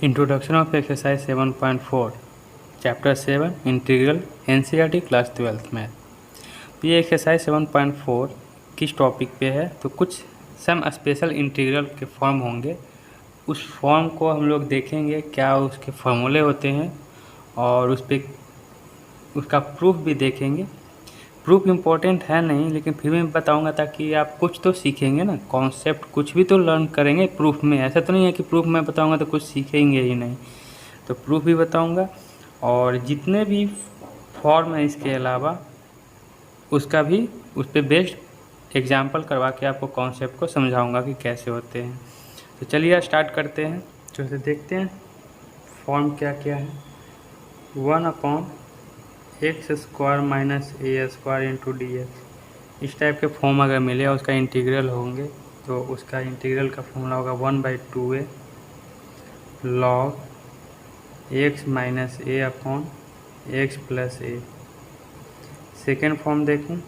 Introduction of exercise 7.4 chapter 7 integral NCERT class 12th math. तो ये exercise 7.4 किस topic पे है, तो कुछ सम स्पेशल इंटीग्रल के फॉर्म होंगे, उस फॉर्म को हम लोग देखेंगे क्या उसके फॉर्मूले होते हैं और उस पर उसका प्रूफ भी देखेंगे। प्रूफ इम्पोर्टेंट है नहीं, लेकिन फिर भी मैं बताऊंगा ताकि आप कुछ तो सीखेंगे ना, कॉन्सेप्ट कुछ भी तो लर्न करेंगे प्रूफ में। ऐसा तो नहीं है कि प्रूफ मैं बताऊंगा तो कुछ सीखेंगे ही नहीं, तो प्रूफ भी बताऊंगा और जितने भी फॉर्म है इसके अलावा उसका भी उस पर बेस्ड एग्जाम्पल करवा के आपको कॉन्सेप्ट को समझाऊंगा कि कैसे होते हैं। तो चलिए स्टार्ट करते हैं, तो इसे देखते हैं फॉर्म क्या क्या है। 1/x² minus a² into dx, इस टाइप के फॉर्म अगर मिले और उसका इंटीग्रल होंगे तो उसका इंटीग्रल का फॉर्मूला होगा 1/2a log x minus a upon x plus a। Second form देखें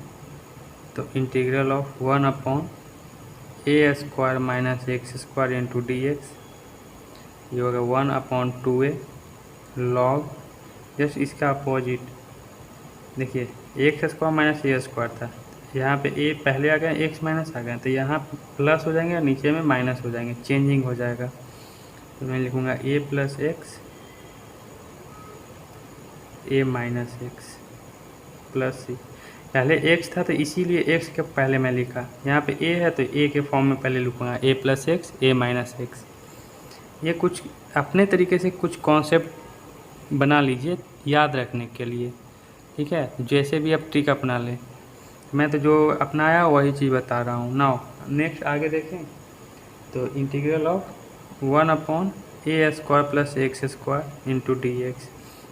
तो integral of 1/a² minus x² into dx, ये होगा 1/2a log, जस्ट इसका अपोजिट देखिए x² माइनस a² था, यहाँ पे a पहले आ गया, x माइनस आ गया, तो यहाँ प्लस हो जाएंगे और नीचे में माइनस हो जाएंगे, चेंजिंग हो जाएगा। तो मैं लिखूँगा a plus x a minus x plus c. पहले x था तो इसीलिए x के पहले मैं लिखा, यहाँ पे a है तो a के फॉर्म में पहले लिखूँगा a plus x a minus x. ये कुछ अपने तरीके से कुछ कॉन्सेप्ट बना लीजिए याद रखने के लिए, ठीक है। जैसे भी आप ट्रिक अपना लें, मैं तो जो अपनाया वही चीज़ बता रहा हूँ। नाउ नेक्स्ट आगे देखें तो integral of 1/a² plus x² into dx,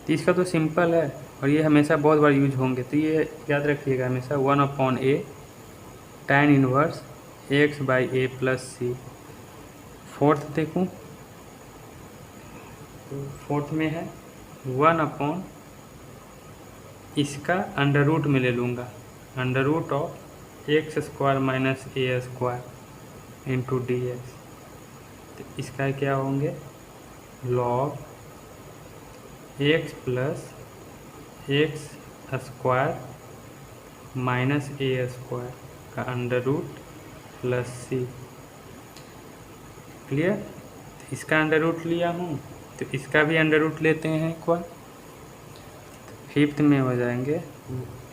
तो इसका तो सिंपल है और ये हमेशा बहुत बार यूज होंगे, तो ये याद रखिएगा हमेशा 1/a tan inverse x by a plus C. Fourth देखूँ तो फोर्थ में है 1/ इसका अंडर रूट में ले लूँगा, under root of x² minus a² into dx, तो इसका क्या होंगे log x plus x² minus a² का अंडर रूट प्लस सी। क्लियर, इसका अंडर रूट लिया हूँ तो इसका भी अंडर रूट लेते हैं एक बार। फिफ्थ में हो जाएंगे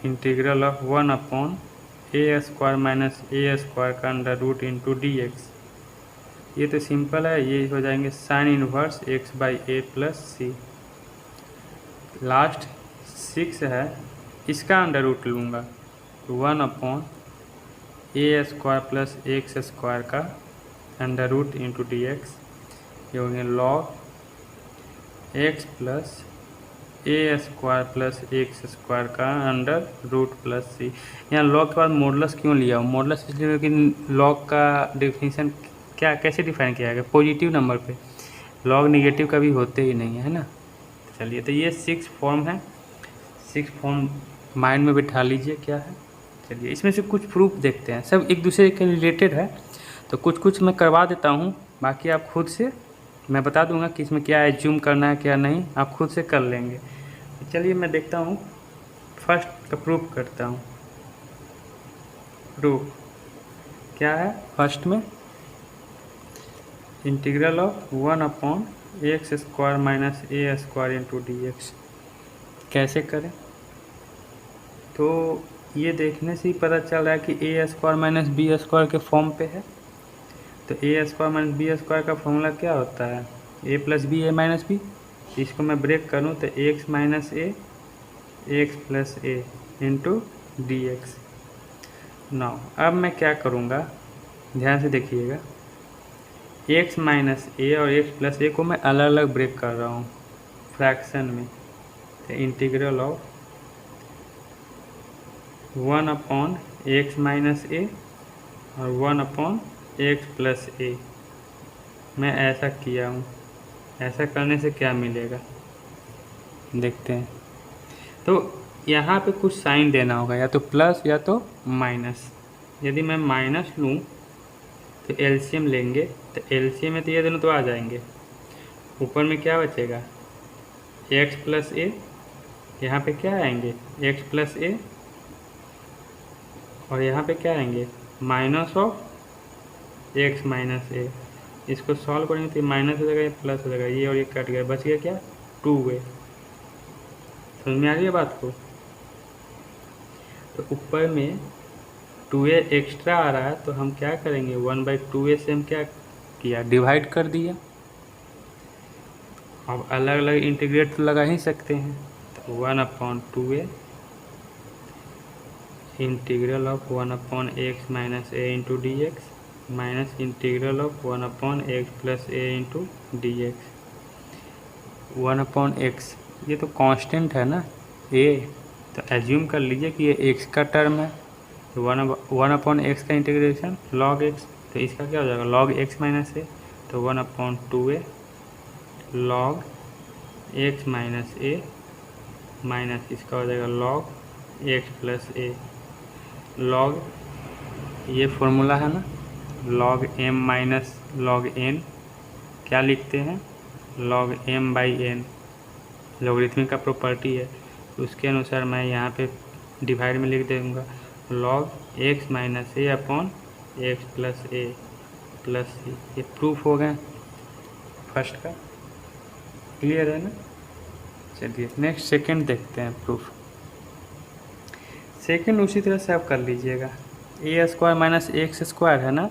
integral of 1/a² minus a² का अंडर रूट इंटू dx, ये तो सिंपल है, ये हो जाएंगे sine inverse x by a plus C. Last 6 है, इसका अंडर रूट लूँगा 1/a² प्लस x² का अंडर रूट इंटू dx, ये होंगे log x plus a² plus x² का अंडर रूट प्लस सी। यहाँ लॉग के बाद मॉडुलस क्यों लिया हूँ, मॉडुलस इसलिए कि लॉग का डेफिनेशन क्या कैसे डिफाइन किया गया, पॉजिटिव नंबर पे, लॉग निगेटिव कभी होते ही नहीं है ना। चलिए, तो ये 6 फॉर्म है, 6 फॉर्म माइंड में बिठा लीजिए क्या है। चलिए इसमें से कुछ प्रूफ देखते हैं, सब एक दूसरे के रिलेटेड है, तो कुछ कुछ मैं करवा देता हूँ, बाकी आप खुद से मैं बता दूंगा कि इसमें क्या एज्यूम करना है क्या नहीं, आप खुद से कर लेंगे। तो चलिए मैं देखता हूँ, फर्स्ट का प्रूफ करता हूँ। प्रूफ क्या है, फर्स्ट में integral of 1/x² minus a² into dx कैसे करें, तो ये देखने से ही पता चल रहा है कि a² माइनस b² के फॉर्म पे है। तो a² माइनस b² का फॉर्मूला क्या होता है, a plus B a minus B, इसको मैं ब्रेक करूँ तो x minus a x plus a into dx। Now अब मैं क्या करूँगा, ध्यान से देखिएगा, x माइनस a और x प्लस a को मैं अलग अलग ब्रेक कर रहा हूँ फ्रैक्शन में, तो integral of 1/x minus a और 1/x प्लस a मैं ऐसा किया हूँ। ऐसा करने से क्या मिलेगा देखते हैं, तो यहाँ पे कुछ साइन देना होगा, या तो प्लस या तो माइनस। यदि मैं माइनस लूँ तो एलसीएम लेंगे, तो एलसीएम में तो ये दोनों तो आ जाएंगे, ऊपर में क्या बचेगा, एक्स प्लस ए, यहाँ पे क्या आएंगे एक्स प्लस ए, और यहाँ पे क्या आएंगे माइनस ऑफ एक्स माइनस ए। इसको सॉल्व करेंगे तो माइनस हो जाएगा, ये प्लस हो जाएगा, ये और ये कट गया, बच गया क्या 2a। समझ में आ रही है बात को। तो ऊपर में 2a एक्स्ट्रा आ रहा है तो हम क्या करेंगे 1/2a से हम क्या किया डिवाइड कर दिया। अब अलग अलग इंटीग्रेट तो लगा ही सकते हैं, तो 1/2a integral of 1/x minus A into D x minus integral of 1/x plus A into D x. 1/x ये तो कांस्टेंट है ना a, तो एज्यूम कर लीजिए कि ये x का टर्म है, तो 1/x का इंटीग्रेशन log x, तो इसका क्या हो जाएगा log x माइनस ए, तो 1/2a log x माइनस ए माइनस इसका हो जाएगा log x प्लस ए। log ये फॉर्मूला है ना log m minus log n, क्या लिखते हैं log m/n, लॉगरिथमिक का प्रॉपर्टी है, उसके अनुसार मैं यहाँ पे डिवाइड में लिख दूँगा log x माइनस ए अपॉन एक्स प्लस ए प्लस सी। ये प्रूफ हो गया फर्स्ट का, क्लियर है ना। चलिए नेक्स्ट सेकंड देखते हैं प्रूफ। सेकंड उसी तरह से आप कर लीजिएगा, ए स्क्वायर माइनस एक्स स्क्वायर है ना,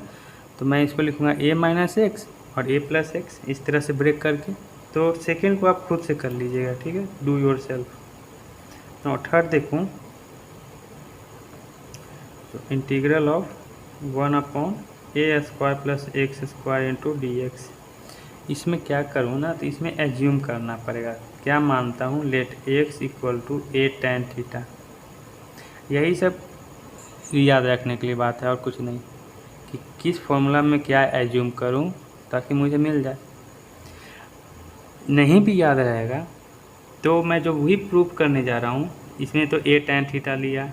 तो मैं इसको लिखूँगा ए माइनस एक्स और ए प्लस एक्स, इस तरह से ब्रेक करके। तो सेकंड को आप खुद से कर लीजिएगा, ठीक है, डू योर सेल्फ। और थर्ड देखूँ तो integral of 1/a square plus x square into D x. इसमें क्या करूँ ना, तो इसमें एज्यूम करना पड़ेगा, क्या मानता हूँ let x equal to a tan theta. यही सब याद रखने के लिए बात है और कुछ नहीं, कि किस फॉर्मूला में क्या एज्यूम करूँ ताकि मुझे मिल जाए। नहीं भी याद रहेगा तो मैं जो वही प्रूफ करने जा रहा हूँ, इसमें तो a tan थीटा लिया,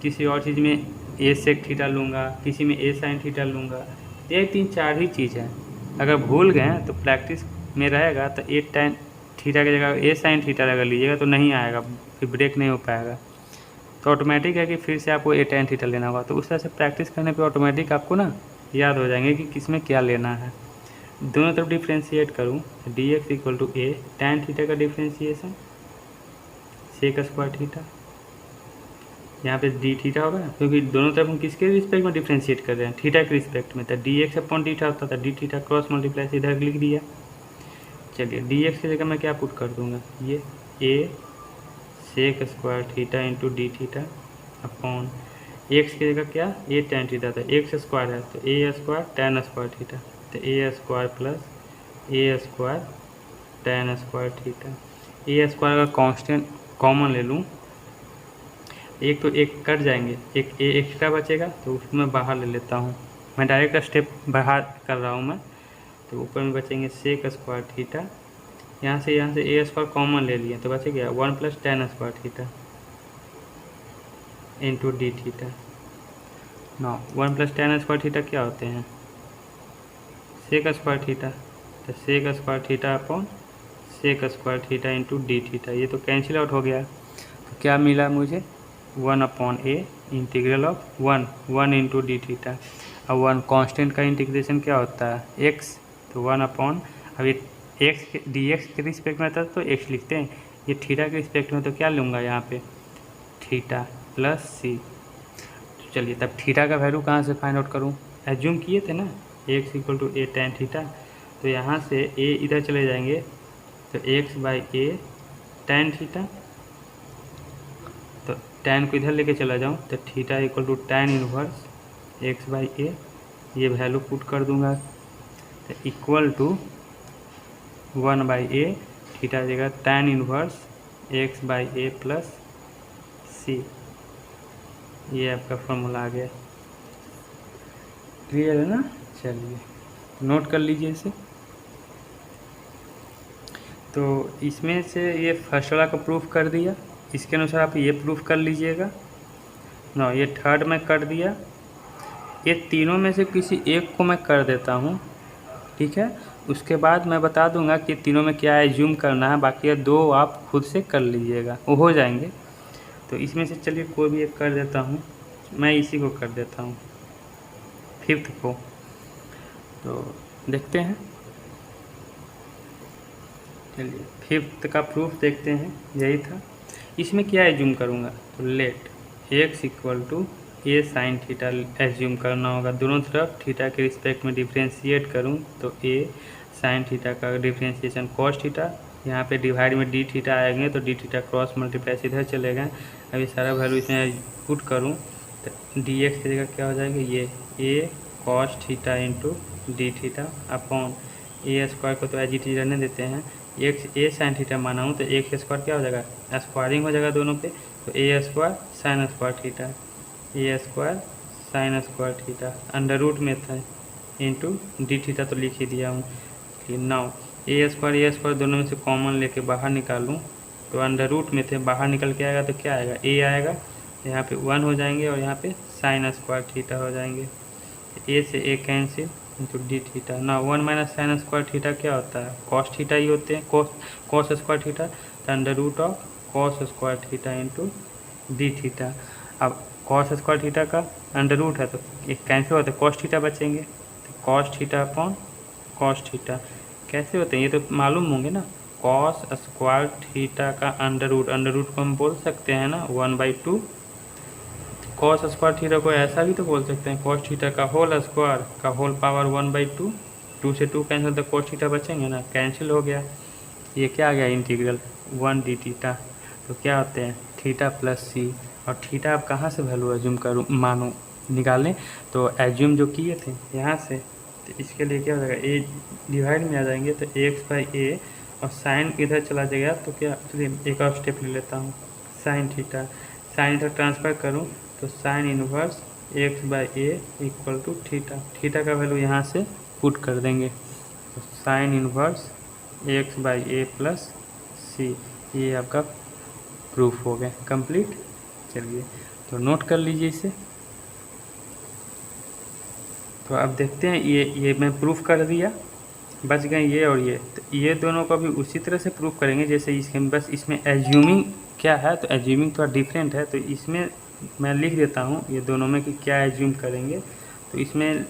किसी और चीज़ में a sec थीटा लूँगा, किसी में a sin थीटा लूँगा, ये 3-4 ही चीज़ है। अगर भूल गए तो प्रैक्टिस में रहेगा तो a tan थीटा की जगह a sin थीटा अगर लीजिएगा तो नहीं आएगा, फिर ब्रेक नहीं हो पाएगा। तो ऑटोमेटिक है कि फिर से आपको a tan थीटा लेना होगा। तो उस तरह से प्रैक्टिस करने पे ऑटोमेटिक आपको ना याद हो जाएंगे कि किस में क्या लेना है। दोनों तरफ डिफ्रेंशिएट करूँ तो D X equal to A tan theta का डिफ्रेंशिएशन सेक स्क्वायर थीटा, यहाँ पे डी थीटा होगा क्योंकि दोनों तरफ हम किसके रिस्पेक्ट में डिफ्रेंशिएट कर रहे हैं, थीटा के रिस्पेक्ट में, तो D x upon D theta होता था, डी थीटा क्रॉस मल्टीप्लाई से इधर लिख दिया। चलिए डी एक्स की जगह मैं क्या पुट कर दूंगा, ये a sec square theta into D theta upon x की जगह क्या ए tan थीटा था, एक्स स्क्वायर है तो a square tan square theta, तो a square plus a square tan square theta. A square का कांस्टेंट कॉमन ले लूँ, एक तो एक कट जाएंगे, एक ए एक्स्ट्रा बचेगा तो उसको मैं बाहर ले लेता हूँ, मैं डायरेक्ट स्टेप बाहर कर रहा हूँ मैं। तो ऊपर में बचेंगे सेक स्क्वायर थीटा, यहाँ से ए स्क्वायर कॉमन ले लिए तो बच गया 1 + tan square theta into D theta. No 1 + tan square theta क्या होते हैं सेक स्क्वायर थीटा, तो sec square theta upon sec square theta into D theta, ये तो कैंसिल आउट हो गया। तो क्या मिला मुझे 1/a integral of 1 into D theta. अब 1 कांस्टेंट का इंटीग्रेशन क्या होता है x, तो 1/, अभी x डी एक्स के रिस्पेक्ट में था तो x लिखते हैं, ये थीटा के रिस्पेक्ट में तो क्या लूँगा यहाँ पे थीटा प्लस सी। तो चलिए तब थीटा का वैल्यू कहाँ से फाइंड आउट करूँ, एज्यूम किए थे ना x equal to a tan theta, तो यहाँ से a इधर चले जाएंगे तो x/a tan थीटा, तो tan को इधर लेके चला जाऊँ तो theta equal to tan inverse x/a, ये वैल्यू पुट कर दूंगा तो इक्वल टू 1/a थीटा देगा tan inverse x/a plus C. ये आपका फॉर्मूला आ गया, क्लियर है ना। चलिए नोट कर लीजिए इसे। तो इसमें से ये फर्स्ट वाला का प्रूफ कर दिया, इसके अनुसार आप ये प्रूफ कर लीजिएगा ना। ये थर्ड में कर दिया, ये तीनों में से किसी एक को मैं कर देता हूँ, ठीक है। उसके बाद मैं बता दूंगा कि तीनों में क्या एज्यूम करना है, बाकी ये 2 आप खुद से कर लीजिएगा, वो हो जाएंगे। तो इसमें से चलिए कोई भी एक कर देता हूँ, मैं इसी को कर देता हूँ 5th को। तो देखते हैं, चलिए 5th का प्रूफ देखते हैं। यही था, इसमें क्या एज्यूम करूँगा, तो let x equal to A sine theta assume करना होगा। दोनों तरफ थीटा के रिस्पेक्ट में डिफ्रेंशिएट करूँ तो ए साइन थीटा का डिफ्रेंशिएशन कॉस थीटा, यहाँ पे डिवाइड में डी थीटा आएंगे तो डी थीटा क्रॉस मल्टीप्लाई सीधे चलेगा। अभी सारा वैल्यू इसमें पुट करूँ तो डी एक्स की जगह क्या हो जाएगा, ये a cos theta into D theta upon a square को तो एज इट इज रहने देते हैं, एक्स ए साइन थीटा माना हूँ तो एक्स स्क्वायर क्या हो जाएगा, स्क्वायरिंग हो जाएगा दोनों पे, तो a square sine square theta, a square sine square theta under root में था इंटू डी थीटा तो लिख ही दिया हूँ। नाउ ए स्क्वायर दोनों में से कॉमन लेके बाहर निकालूँ तो अंडर रूट में थे, बाहर निकल के आएगा तो क्या आएगा, ए आएगा, यहाँ पे 1 हो जाएंगे और यहाँ पे साइन स्क्वायर थीटा हो जाएंगे। ए से ए कैंसिल इंटू डी थीटा। ना 1 माइनस साइन स्क्वायर थीटा क्या होता है, कॉस थीटा ही होते हैं, कॉस स्क्वायर थीटा, तो under root of cos square theta into D theta. अब कॉस स्क्वायर थीटा का अंडर रूट है तो एक कैंसिल होता है, कॉस थीटा बचेंगे, तो cos theta upon cos theta कैसे होते हैं ये तो मालूम होंगे ना, कॉस स्क्वायर थीटा का अंडर रूट को हम बोल सकते हैं ना 1/2, कॉस स्क्वायर थीटा को ऐसा भी तो बोल सकते हैं कॉस थीटा का होल स्क्वायर का होल पावर 1/2, 2 से 2 कैंसिल तो कॉस थीटा बचेंगे ना, कैंसिल हो गया। ये क्या आ गया, इंटीग्रल 1 डी थीटा। तो क्या होते हैं थीटा प्लस सी, और थीटा आप कहाँ से वैल्यू एज्यूम करूँ मानो निकालें, तो एज्यूम जो किए थे यहाँ से, तो इसके लिए क्या हो जाएगा, ए डिवाइड में आ जाएंगे तो x/a और साइन इधर चला जाएगा तो क्या, चलिए एक और स्टेप ले लेता हूँ, साइन थीटा इधर ट्रांसफ़र करूँ तो sine inverse x/a equal to theta का वैल्यू यहाँ से पुट कर देंगे, तो sine inverse x/a plus C, ये आपका प्रूफ हो गया कंप्लीट। चलिए तो नोट कर लीजिए इसे। तो अब देखते हैं, ये मैं प्रूफ कर दिया, बच गए ये और ये, तो ये दोनों को भी उसी तरह से प्रूफ करेंगे जैसे इसमें, बस इसमें एज्यूमिंग क्या है, तो एज्यूमिंग थोड़ा डिफरेंट है, तो इसमें मैं लिख देता हूँ ये दोनों में कि क्या एज्यूम करेंगे। तो इसमें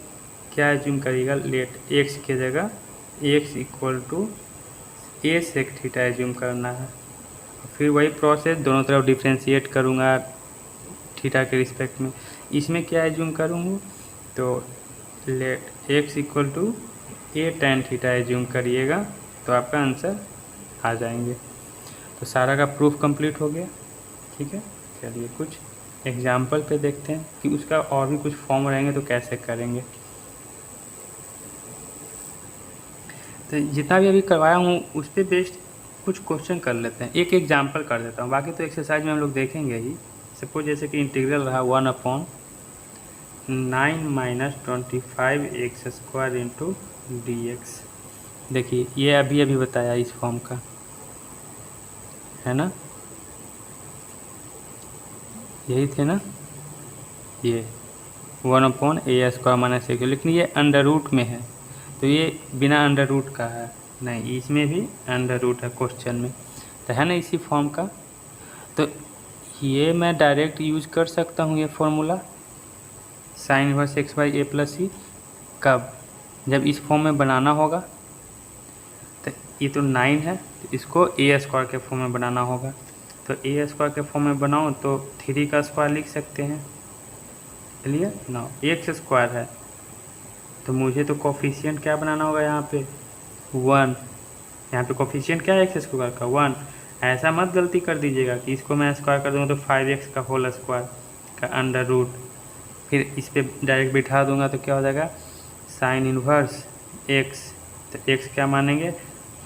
क्या एज्यूम करिएगा, लेट x की जगह x equal to A sec theta assume करना है, फिर वही प्रोसेस दोनों तरफ डिफ्रेंशिएट करूँगा थीटा के रिस्पेक्ट में। इसमें क्या एज्यूम करूँगा, तो let x equal to A tan theta assume करिएगा तो आपका आंसर आ जाएंगे। तो सारा का प्रूफ कंप्लीट हो गया, ठीक है। चलिए कुछ एग्जाम्पल पे देखते हैं कि उसका और भी कुछ फॉर्म रहेंगे तो कैसे करेंगे। तो जितना भी अभी करवाया हूँ उस पर बेस्ड कुछ क्वेश्चन कर लेते हैं, एक एग्जाम्पल कर देता हूँ, बाकी तो एक्सरसाइज में हम लोग देखेंगे ही। सपोज जैसे कि इंटीग्रल रहा 1/9 - 25x² इंटू dx। देखिए ये अभी बताया इस फॉर्म का है ना, यही थे ना, ये 1/a² - x, लेकिन ये अंडर रूट में है, तो ये बिना अंडर रूट का है नहीं, इसमें भी अंडर रूट है क्वेश्चन में, तो है ना इसी फॉर्म का। तो ये मैं डायरेक्ट यूज कर सकता हूँ ये formula sine inverse x/a plus c, कब, जब इस फॉर्म में बनाना होगा, तो ये तो 9 है, तो इसको a² के फॉर्म में बनाना होगा, तो a² के फॉर्म में बनाओ तो 3 का स्क्वायर लिख सकते हैं, चलिए ना x² है, तो मुझे तो कोफिशिएंट क्या बनाना होगा यहाँ पे 1, यहाँ पे कोफिशिएंट क्या है x² का 1, ऐसा मत गलती कर दीजिएगा कि इसको मैं स्क्वायर कर दूँगा तो 5x का होल स्क्वायर का अंडर रूट, फिर इस पर डायरेक्ट बिठा दूंगा तो क्या हो जाएगा साइन इनवर्स x, तो x क्या मानेंगे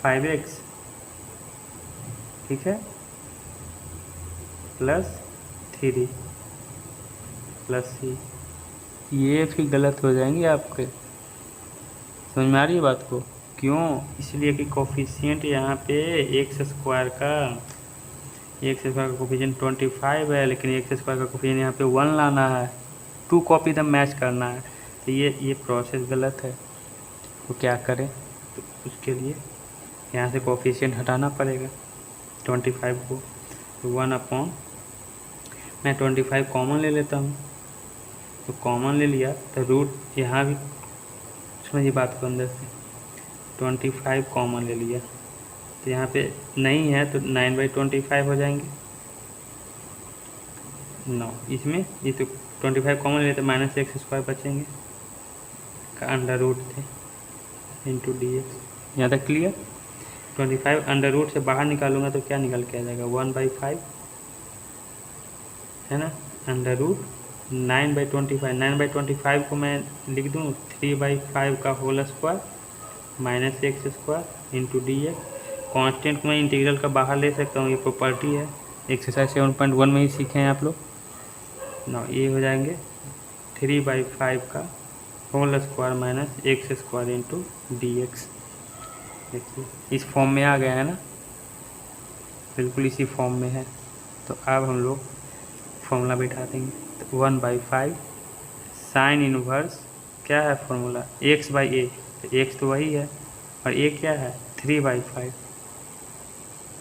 5x, ठीक है, प्लस 3 प्लस सी, ये फिर गलत हो जाएंगे आपके, समझ में आ रही है बात को, क्यों, इसलिए कि कोफिशिएंट यहाँ पे x² का कोफिशिएंट 25 है, लेकिन x² का कोफिशिएंट यहाँ पे 1 लाना है, 2 कॉपी द मैच करना है, तो ये प्रोसेस गलत है, तो क्या करें, तो उसके लिए यहाँ से कोफिशिएंट हटाना पड़ेगा 25 को। तो 1/, मैं 25 कॉमन ले लेता हूँ, तो कॉमन ले लिया तो रूट यहाँ भी समझिए बात को अंदर से 25 कॉमन ले लिया, तो यहाँ पे नहीं है तो 9/25 हो जाएंगे 9। इसमें ये तो 25 कॉमन ले लेते -x² बचेंगे का अंडर रूट थे इंटू dx। यहाँ तक क्लियर। 25 अंडर रूट से बाहर निकालूंगा तो क्या निकल के आ जाएगा 1/5 है ना, अंडर रूट 9/25। 9/25 को मैं लिख दूँ 3/5 का whole square -x² into dx। Constant को मैं इंटीग्रल का बाहर ले सकता हूँ, ये प्रॉपर्टी है, एक्सरसाइज 7.1 में ही सीखे हैं आप लोग ना। ये हो जाएंगे 3/5 का whole square -x² into dx। देखिए इस फॉर्म में आ गया है ना, बिल्कुल इसी फॉर्म में है। तो अब हम लोग फॉर्मूला बैठा देंगे, तो 1/5 साइन इनवर्स क्या है फॉर्मूला x/a, तो x तो वही है और a क्या है 3/5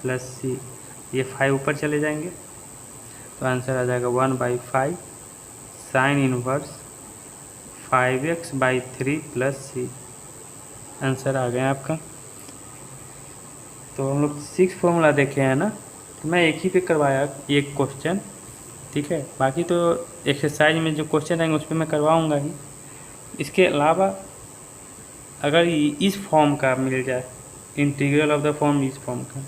प्लस c, ये 5 ऊपर चले जाएंगे तो आंसर आ जाएगा 1/5 sine inverse 5x/3 plus c। Answer आ गया आपका। तो हम लोग 6 फॉर्मूला देखे हैं ना, तो मैं एक ही पे करवाया एक क्वेश्चन, ठीक है। बाकी तो एक्सरसाइज में जो क्वेश्चन आएंगे उस पर मैं करवाऊँगा ही। इसके अलावा अगर इस फॉर्म का मिल जाए, इंटीग्रल ऑफ द फॉर्म इस फॉर्म का,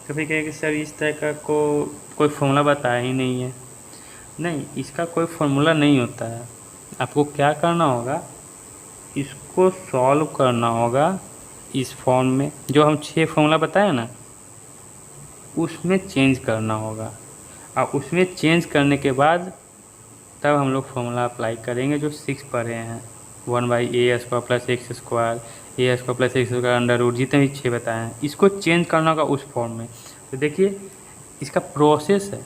कभी कहे कि सर इस तरह का कोई फॉर्मूला बताया ही नहीं है। नहीं, इसका कोई फॉर्मूला नहीं होता है। आपको क्या करना होगा, इसको सॉल्व करना होगा इस फॉर्म में, जो हम 6 फॉर्मूला बताए ना उसमें चेंज करना होगा। और उसमें चेंज करने के बाद तब हम लोग फॉर्मूला अप्लाई करेंगे जो 6 पढ़े हैं, 1/a² plus x², a² plus x² under root, जितने भी 6 बताए हैं, इसको चेंज करना होगा उस फॉर्म में। तो देखिए इसका प्रोसेस है,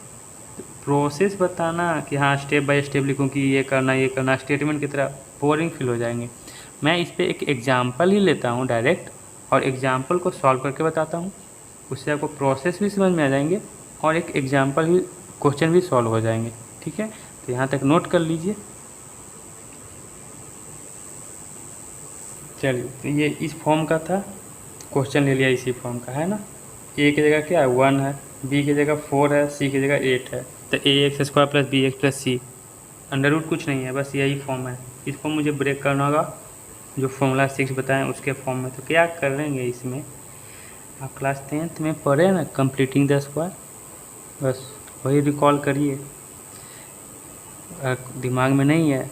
तो प्रोसेस बताना कि हाँ स्टेप बाय स्टेप लिखूँ कि ये करना स्टेटमेंट की तरह बोरिंग फील हो जाएंगे। मैं इस पर एक एग्जाम्पल ही लेता हूँ डायरेक्ट, और एग्जाम्पल को सॉल्व करके बताता हूँ, उससे आपको प्रोसेस भी समझ में आ जाएंगे और एक एग्जाम्पल भी क्वेश्चन भी सॉल्व हो जाएंगे, ठीक है। तो यहाँ तक नोट कर लीजिए। चलिए, तो ये इस फॉर्म का था, क्वेश्चन ले लिया इसी फॉर्म का, है ना। ए की जगह क्या है 1 है, बी की जगह 4 है, सी की जगह 8 है, तो ax² plus bx plus c, under root कुछ नहीं है, बस यही फॉर्म है। इसको मुझे ब्रेक करना होगा जो फॉर्मूला 6 बताएं उसके फॉर्म में। तो क्या करेंगे इसमें, आप क्लास 10th में पढ़े ना कंप्लीटिंग द स्क्वायर, बस वही रिकॉल करिए। दिमाग में नहीं है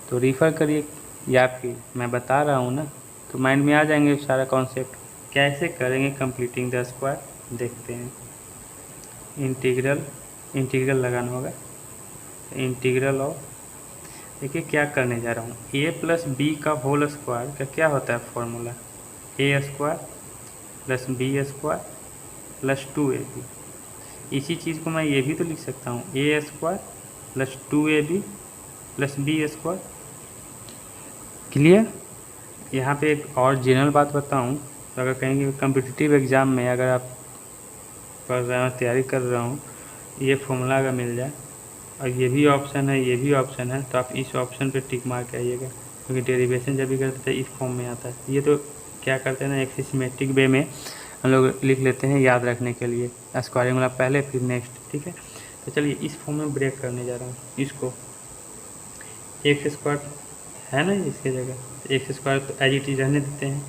तो रेफ़र करिए, या फिर मैं बता रहा हूँ ना तो माइंड में आ जाएंगे सारा कॉन्सेप्ट। कैसे करेंगे कंप्लीटिंग द स्क्वायर, देखते हैं। इंटीग्रल लगाना होगा, इंटीग्रल ऑफ, देखिए क्या करने जा रहा हूँ, a प्लस बी का होल स्क्वायर का क्या होता है formula, a² plus b² plus 2ab। इसी चीज़ को मैं ये भी तो लिख सकता हूँ a² plus 2ab plus b²। Clear. यहाँ पे एक और जनरल बात बताऊँ, तो अगर कहेंगे कम्पिटिटिव एग्ज़ाम में अगर आप पढ़ रहे हो, तैयारी कर रहा हूँ, ये फॉर्मूला अगर मिल जाए और ये भी ऑप्शन है, ये भी ऑप्शन है, तो आप इस ऑप्शन पे टिक मार के आइएगा, क्योंकि डेरिवेशन जब भी करते थे इस फॉर्म में आता है। ये तो क्या करते हैं ना, एक सिस्टमेटिक वे में हम लोग लिख लेते हैं याद रखने के लिए, स्क्वायरिंग वाला पहले फिर नेक्स्ट, ठीक है। तो चलिए इस फॉर्म में ब्रेक करने जा रहा हूँ, इसको x² है ना इसकी जगह, x² तो एज इट इज रहने देते हैं,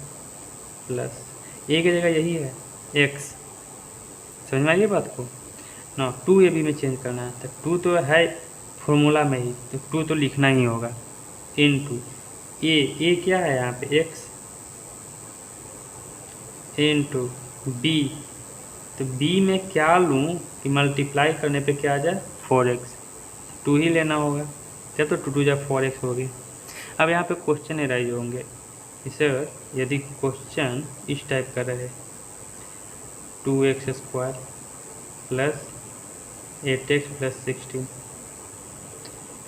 प्लस a की जगह यही है x, समझ में आई बात को ना। 2ab में चेंज करना है, तो 2 तो है फॉर्मूला में ही, तो 2 तो लिखना ही होगा, इनटू a क्या है यहाँ पे x, इनटू b, तो b में क्या लूँ कि मल्टीप्लाई करने पे क्या आ जाए 4x, 2 ही लेना होगा, जब तो 2 2 4x हो गई। अब यहाँ पे क्वेश्चन एराइज होंगे, सर यदि क्वेश्चन इस टाइप का रहे 2x² प्लस 8x प्लस 16,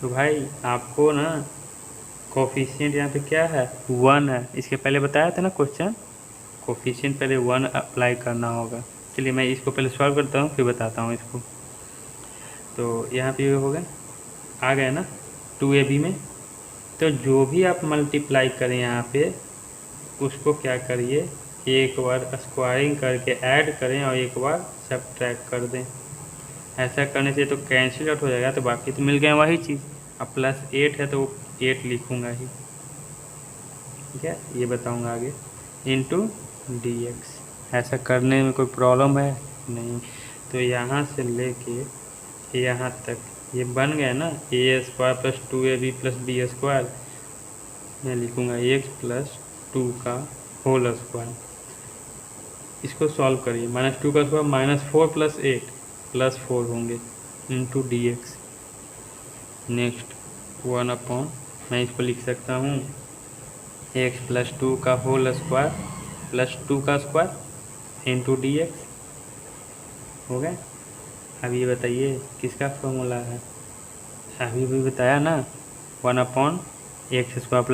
तो भाई आपको ना कोफिशिएंट यहाँ पे क्या है, 1 है। इसके पहले बताया था ना क्वेश्चन, कोफिशिएंट पहले 1 अप्लाई करना होगा। चलिए मैं इसको पहले सॉल्व करता हूँ फिर बताता हूँ इसको। तो यहाँ पे हो गया, आ गया ना 2ab में। तो जो भी आप मल्टीप्लाई करें यहाँ पे उसको क्या करिए, एक बार स्क्वायरिंग करके ऐड करें और एक बार सब्ट्रैक्ट कर दें। ऐसा करने से तो कैंसिल आउट हो जाएगा, तो बाकी तो मिल गया वही चीज़। अब +8 है तो 8 लिखूँगा ही, ठीक है, ये बताऊँगा आगे, इंटू dx। ऐसा करने में कोई प्रॉब्लम है नहीं। तो यहाँ से लेके यहाँ तक ये बन गया ना, a² + 2ab + b²। मैं लिखूँगा x + 2 का होल स्क्वायर। इसको सॉल्व करिए, -2 का स्क्वायर -4 + 8 +4 होंगे इंटू dx। नेक्स्ट 1/, मैं इसको लिख सकता हूँ x + 2 का होल स्क्वायर + 2 का स्क्वायर इंटू dx। हो गया। अब ये बताइए किसका फॉर्मूला है, अभी भी बताया ना, 1/x²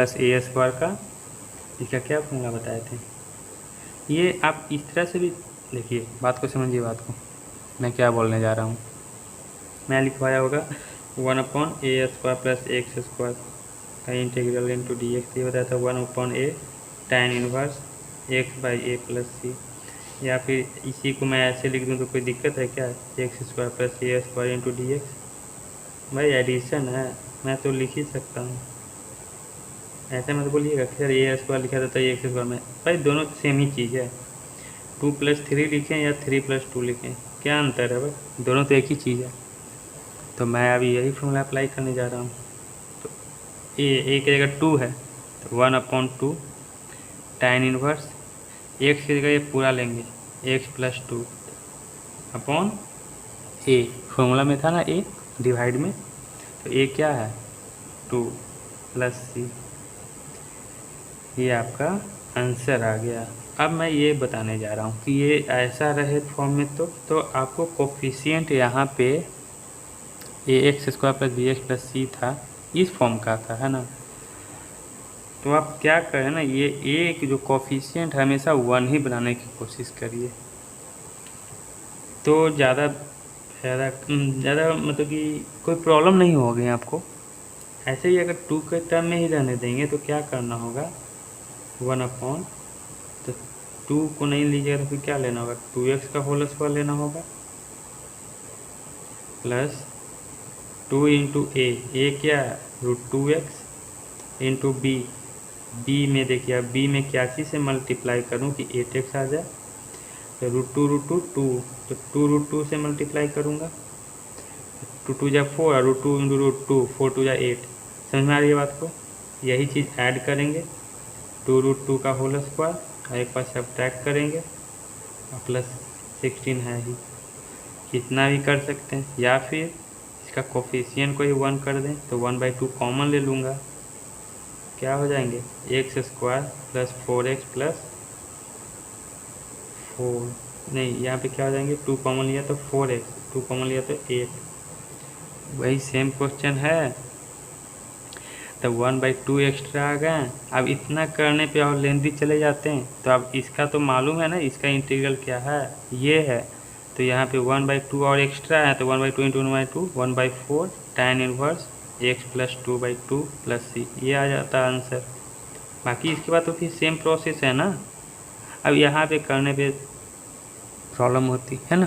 + a² का। इसका क्या फॉर्मूला बताए थे। ये आप इस तरह से भी देखिए, बात को समझिए, बात को मैं क्या बोलने जा रहा हूँ। मैं लिखवाया होगा 1/a² + x² का इंटीग्रल इंटू dx। ये बताया था 1/a tan inverse x/a + c। या फिर इसी को मैं ऐसे लिख दूँ तो कोई दिक्कत है क्या, x² + a² इंटू dx। भाई एडिशन है, मैं तो लिख ही सकता हूँ। ऐसे मत बोलिएगा फिर a² लिखा था x² में, भाई दोनों सेम ही चीज़ है। 2 + 3 लिखें या 3 + 2 लिखें, क्या अंतर है भाई, दोनों तो एक ही चीज़ है। तो मैं अभी यही फॉर्मूला अप्लाई करने जा रहा हूँ। तो a की जगह 2 है तो 1/2 tan इनवर्स x की जगह ये पूरा लेंगे, x + 2 अपॉन a। फॉर्मूला में था ना a डिवाइड में, तो a क्या है 2 + c। ये आपका आंसर आ गया। अब मैं ये बताने जा रहा हूँ कि ये ऐसा रहे फॉर्म में तो आपको कोफिशिएंट यहाँ पे ax² + bx + c था, इस फॉर्म का था, है ना। तो आप क्या करें ना, ये एक जो कोफिशिएंट हमेशा 1 ही बनाने की कोशिश करिए, तो ज़्यादा मतलब कि कोई प्रॉब्लम नहीं होगी आपको। ऐसे ही अगर 2 के टर्म में ही रहने देंगे तो क्या करना होगा, 1/, तो 2 को नहीं लीजिएगा तो फिर क्या लेना होगा, 2x का होल स्क्वायर लेना होगा प्लस 2 इंटू ए क्या है √2x इंटू बी में देखिए, अब बी में क्या चीज़ से मल्टीप्लाई करूं कि 8x आ जाए, तो √2 2, तो 2 √2 से मल्टीप्लाई करूंगा, 2 जा 4 और √2 इंटू √2 4 2 जा 8। समझ में आ रही है बात को। यही चीज़ ऐड करेंगे 2 √2 का होल स्क्वायर और एक बार सब्ट्रैक्ट करेंगे और +16 है ही, इतना भी कर सकते हैं। या फिर इसका कोफिशिएंट को ही 1 कर दें तो 1/2 कॉमन ले लूँगा, क्या हो जाएंगे x² + 4x + 4, नहीं यहाँ पे क्या हो जाएंगे, 2 कॉमन लिया तो 4x, 2 कॉमन लिया तो 8। वही सेम क्वेश्चन है, तो 1/2 एक्स्ट्रा आ गए। अब इतना करने पे और लेंथी चले जाते हैं, तो अब इसका तो मालूम है ना, इसका इंटीग्रल क्या है, ये है। तो यहाँ पे 1/2 और एक्स्ट्रा है, तो 1/2 into 1/2 1/4 tan inverse x + 2/2 + c, ये आ जाता है आंसर। बाकी इसके बाद तो फिर सेम प्रोसेस है ना। अब यहाँ पे करने पे प्रॉब्लम होती है ना,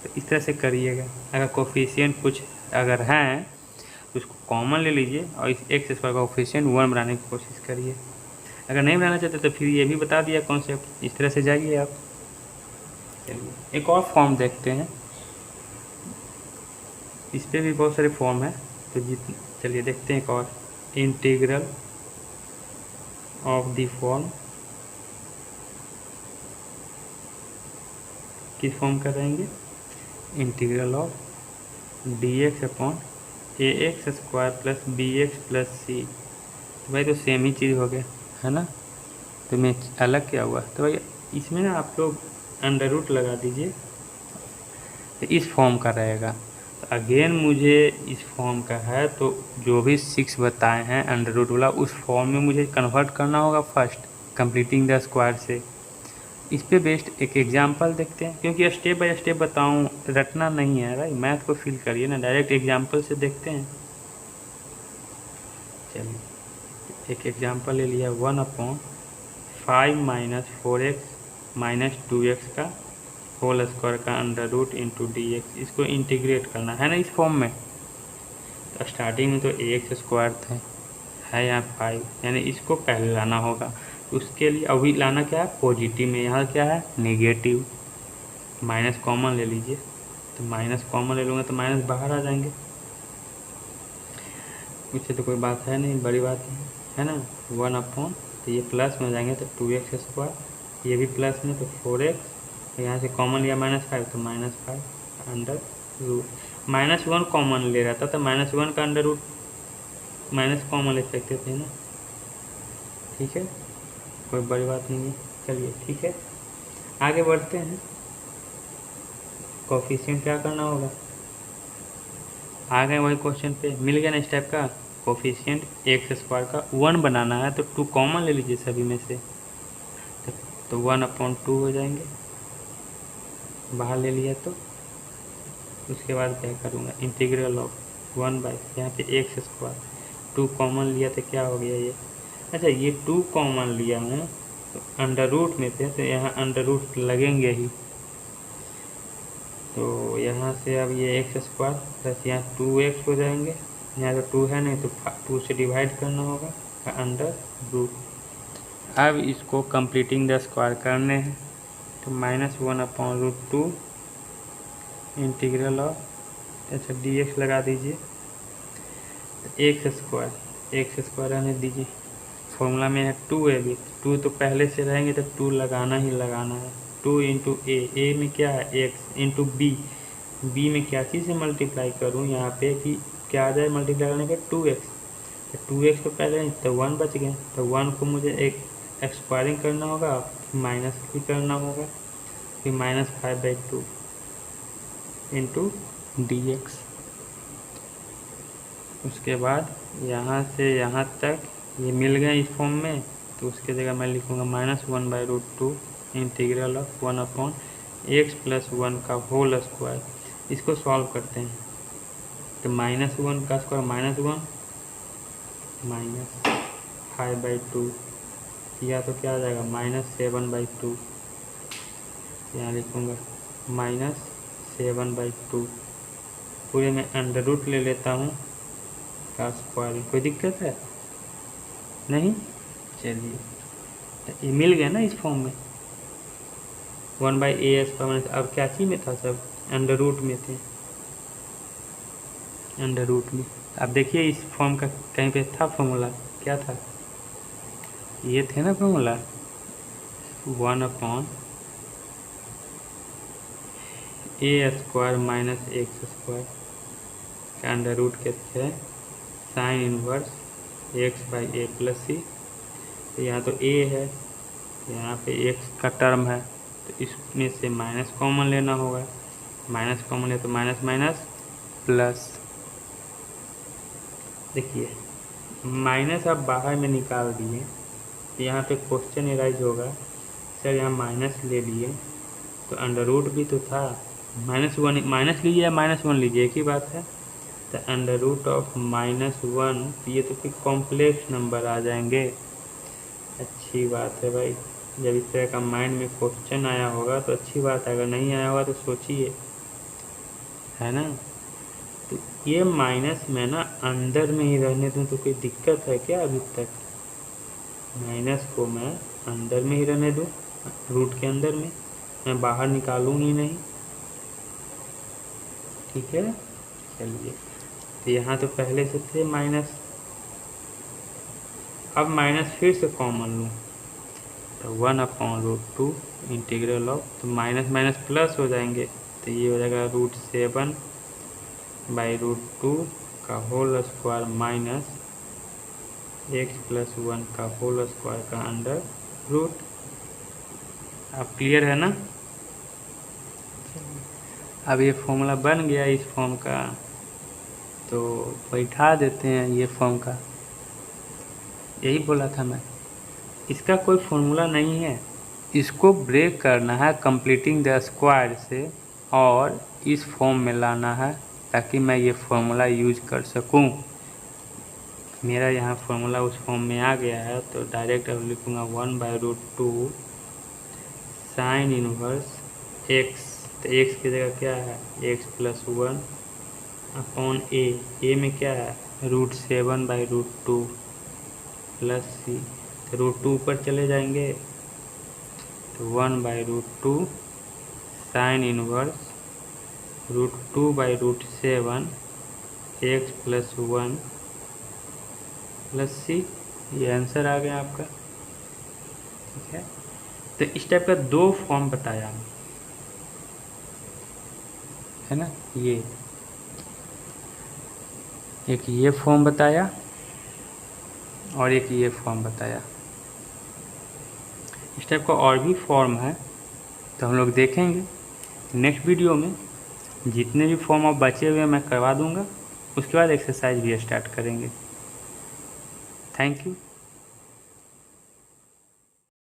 तो इस तरह से करिएगा। अगर कोफिशिएंट कुछ अगर हैं तो उसको कॉमन ले लीजिए और इस x² का कोफिशिएंट 1 बनाने की कोशिश करिए। अगर नहीं बनाना चाहते तो फिर ये भी बता दिया कॉन्सेप्ट, इस तरह से जाइए आप। चलिए एक और फॉर्म देखते हैं, इस पर भी बहुत सारे फॉर्म है, तो चलिए देखते हैं एक और, इंटीग्रल ऑफ द फॉर्म। किस फॉर्म का रहेंगे, integral of dx upon ax² + bx + c। तो भाई तो सेम ही चीज़ हो गया है ना, तो मैं अलग क्या हुआ, तो भाई इसमें ना आप लोग अंडर रूट लगा दीजिए, तो इस फॉर्म का रहेगा। तो अगेन मुझे इस फॉर्म का है, तो जो भी 6 बताए हैं अंडर रूट वाला उस फॉर्म में मुझे कन्वर्ट करना होगा फर्स्ट कंप्लीटिंग द स्क्वायर से। इस पे बेस्ड एक एग्जांपल देखते हैं, क्योंकि स्टेप बाय स्टेप बताऊं रटना नहीं है भाई, मैथ को फील करिए ना, डायरेक्ट एग्जांपल से देखते हैं। चलिए एक एग्जांपल ले लिया, 1/5 - 4x - 2x का होल स्क्वायर का under root into D X. इसको इंटीग्रेट करना है ना इस फॉर्म में। तो स्टार्टिंग में तो एक्स स्क्वायर था, है यहाँ 5, यानी इसको पहले लाना होगा। उसके लिए अभी लाना क्या है, पॉजिटिव में, यहाँ क्या है नेगेटिव। माइनस कॉमन ले लीजिए, तो माइनस कॉमन ले लूँगा तो माइनस बाहर आ जाएंगे, उससे तो कोई बात है नहीं, बड़ी बात नहीं है ना। 1/, तो ये प्लस में जाएंगे तो 2x स्क्वायर, ये भी प्लस में तो 4x, यहाँ से कॉमन लिया -5 तो -5 अंडर रूट। -1 कॉमन ले रहा था तो -1 का अंडर रूट माइनस कॉमन ले सकते थे ना, ठीक है, कोई बड़ी बात नहीं है। चलिए ठीक है, आगे बढ़ते हैं। कोफिशिएंट क्या करना होगा, आ गए वही क्वेश्चन पे, मिल गया ना इस टाइप का। कोफिशिएंट एक्स स्क्वायर का 1 बनाना है तो 2 कॉमन ले लीजिए सभी में से, तो 1/2 हो जाएंगे, बाहर ले लिया तो। उसके बाद क्या करूँगा, इंटीग्रल ऑफ 1 बाई, यहाँ पे एक्स स्क्वायर 2 कॉमन लिया तो क्या हो गया ये, अच्छा ये 2 कॉमन लिया हूँ तो अंडर रूट में थे तो यहाँ अंडर रूट लगेंगे ही, तो यहाँ से अब ये एक्स स्क्वायर प्लस यहाँ 2x हो जाएंगे, यहाँ तो 2 है नहीं तो 2 से डिवाइड करना होगा अंडर रूट। अब इसको कंप्लीटिंग द स्क्वायर करने हैं, तो -1/√2 इंटीग्रल ऑफ, अच्छा dx लगा दीजिए, तो एक्स स्क्वायर रहने दीजिए। फॉर्मूला में है 2ab, 2 तो पहले से रहेंगे तो 2 लगाना ही लगाना है। 2 इंटू ए में क्या है x, इंटू बी में क्या चीज़ से मल्टीप्लाई करूँ यहाँ पे कि क्या आ जाए मल्टीप्लाई करने पे 2x, तो 2x तो पहले नहीं तो 1 बच गया, तो 1 को मुझे एक एक्सपायरिंग करना होगा, माइनस भी करना होगा, फिर -5/2 इंटू डी एक्स। उसके बाद यहाँ से यहाँ तक ये मिल गया इस फॉर्म में, तो उसके जगह मैं लिखूँगा -1/√2 इंटीग्रल ऑफ 1/x + 1 का होल स्क्वायर। इसको सॉल्व करते हैं, तो -1 का स्क्वायर -1 -5/2 या तो क्या आ जाएगा -7/2, यहाँ लिखूँगा -7/2, पूरे में अंडर रूट ले लेता हूँ का स्क्वायर। कोई दिक्कत है नहीं, चलिए तो ये मिल गया ना इस फॉर्म में 1/as। अब क्या चीज़ में था, सब अंडर रूट में थे, अंडर रूट में। अब देखिए इस फॉर्म का कहीं पे था फॉर्मूला, क्या था, ये थे ना फॉर्मूला 1/a² - x² का अंडर रूट के थे साइन इनवर्स x/a + c। तो यहाँ तो a है, यहाँ पे x का टर्म है, तो इसमें से माइनस कॉमन लेना होगा, माइनस कॉमन है तो माइनस माइनस प्लस। देखिए माइनस आप बाहर में निकाल दिए, यहाँ पे क्वेश्चन एराइज होगा, सर यहाँ माइनस ले लिए तो अंडर रूट भी तो था, -1 माइनस लीजिए या -1 लीजिए एक ही बात है, तो अंडर रूट ऑफ -1, ये तो फिर कॉम्प्लेक्स नंबर आ जाएंगे। अच्छी बात है भाई, जब इस तरह का माइंड में क्वेश्चन आया होगा तो अच्छी बात है, अगर नहीं आया होगा तो सोचिए, है ना। तो ये माइनस मैं ना अंदर में ही रहने दूं तो कोई दिक्कत है क्या, अभी तक माइनस को मैं अंदर में ही रहने दूं, रूट के अंदर में, मैं बाहर निकालूँ ही नहीं, ठीक है। चलिए तो यहाँ तो पहले से थे माइनस, अब माइनस फिर से कॉमन लूँ, तो 1/√2 इंटीग्रल ऑफ, तो माइनस माइनस प्लस हो जाएंगे, तो ये हो जाएगा √7/√2 का होल स्क्वायर माइनस x + 1 का होल स्क्वायर का अंडर रूट। अब क्लियर है ना। अब ये फॉर्मूला बन गया इस फॉर्म का, तो बैठा देते हैं ये फॉर्म का। यही बोला था मैं, इसका कोई फॉर्मूला नहीं है, इसको ब्रेक करना है कंप्लीटिंग द स्क्वायर से और इस फॉर्म में लाना है ताकि मैं ये फॉर्मूला यूज कर सकूं। मेरा यहाँ फॉर्मूला उस फॉर्म में आ गया है, तो डायरेक्ट अब लिखूँगा 1/√2 साइन इनवर्स x। तो x की जगह क्या है, x+1 अपॉन ए में क्या है √7/√2 प्लस c। तो √2 ऊपर चले जाएंगे, तो 1/√2 sine inverse √2/√7 x+1 plus C. ये आंसर आ गया आपका। ठीक है, तो इस टाइप का 2 फॉर्म बताया है ना। ये एक ये फॉर्म बताया और एक ये फॉर्म बताया। इस टाइप का और भी फॉर्म है, तो हम लोग देखेंगे नेक्स्ट वीडियो में। जितने भी फॉर्म अब बचे हुए मैं करवा दूंगा, उसके बाद एक्सरसाइज भी स्टार्ट करेंगे। Thank you.